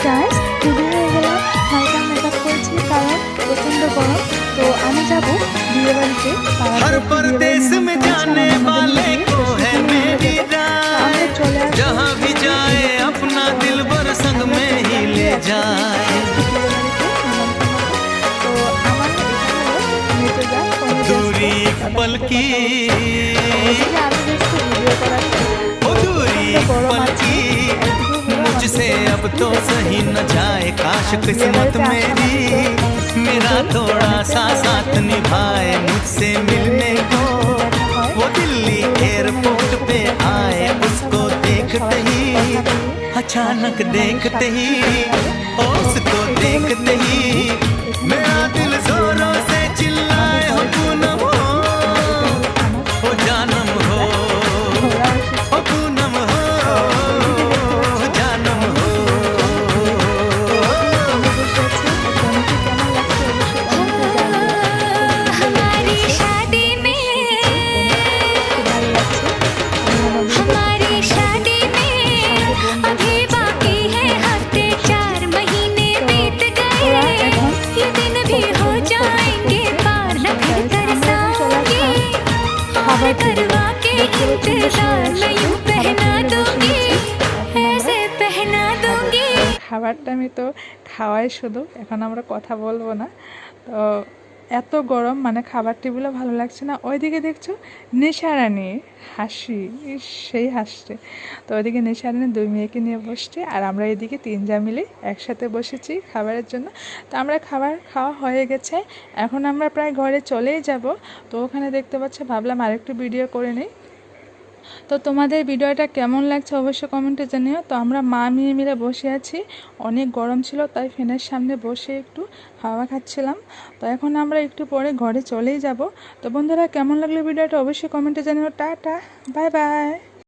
Guys, ready হয়ে গেলাম, হালকা মেকআপ করেছি কারণ প্রচণ্ড গরম। তো আমি যাবো বিয়ে বাড়িতে, हर परदेस में जाने वाले को है मेरी राय, जहाँ भी जाए अपना दिलबर संग में ही ले जाए। दूरी एक पल की, ओ दूरी एक पल की, मुझसे अब तो सही न जाए। काश किस्मत मेरी मेरा थोड़ा सा साथ निभाए, मुझसे मिलने को वो दिल्ली एयरपोर्ट पे आए। उसको देखते ही, अचानक देखते ही, उसको देखते ही मेरा दिल जोरों से चिल्लाए, हो पूनम हो जानम हो, हो पूनम हो जानम हो। हमारी शादी में अभी बाकी है हफ्ते, 4 महीने बीत गए, ये दिन भी हो जाएंगे पार, न फिर तरसाऊंगी और करवा के इंतजार, मैं यूं पहना दूंगी, ऐसे पहना दूंगी। খাবারটা আমি তো খাওয়াই শুধু, এখন আমরা কথা বলবো না। তো এত গরম, মানে খাবার টেবিলও ভালো লাগছে না। ওইদিকে দেখছো নেশারানি হাসি, সেই হাসছে। তো ওইদিকে নেশারানি 2 মেয়েকে নিয়ে বসছে, আর আমরা এদিকে 3 যা মিলে একসাথে বসেছি খাবারের জন্য। তো আমরা খাবার খাওয়া হয়ে গেছে, এখন আমরা প্রায় ঘরে চলেই যাব। তো ওখানে দেখতে পাচ্ছ, ভাবলাম আরেকটু ভিডিও করে নিই। তো তোমাদের ভিডিওটা কেমন লাগছে অবশ্যই কমেন্টে জানিও। তো আমরা মা মেয়ে মিলে বসে আছি, অনেক গরম ছিল তাই ফ্যানের সামনে বসে একটু হাওয়া খাচ্ছিলাম। তো এখন আমরা একটু পরে ঘরে চলেই যাব। তো বন্ধুরা, কেমন লাগলো ভিডিওটা অবশ্যই কমেন্টে জানিও। Tata, bye bye.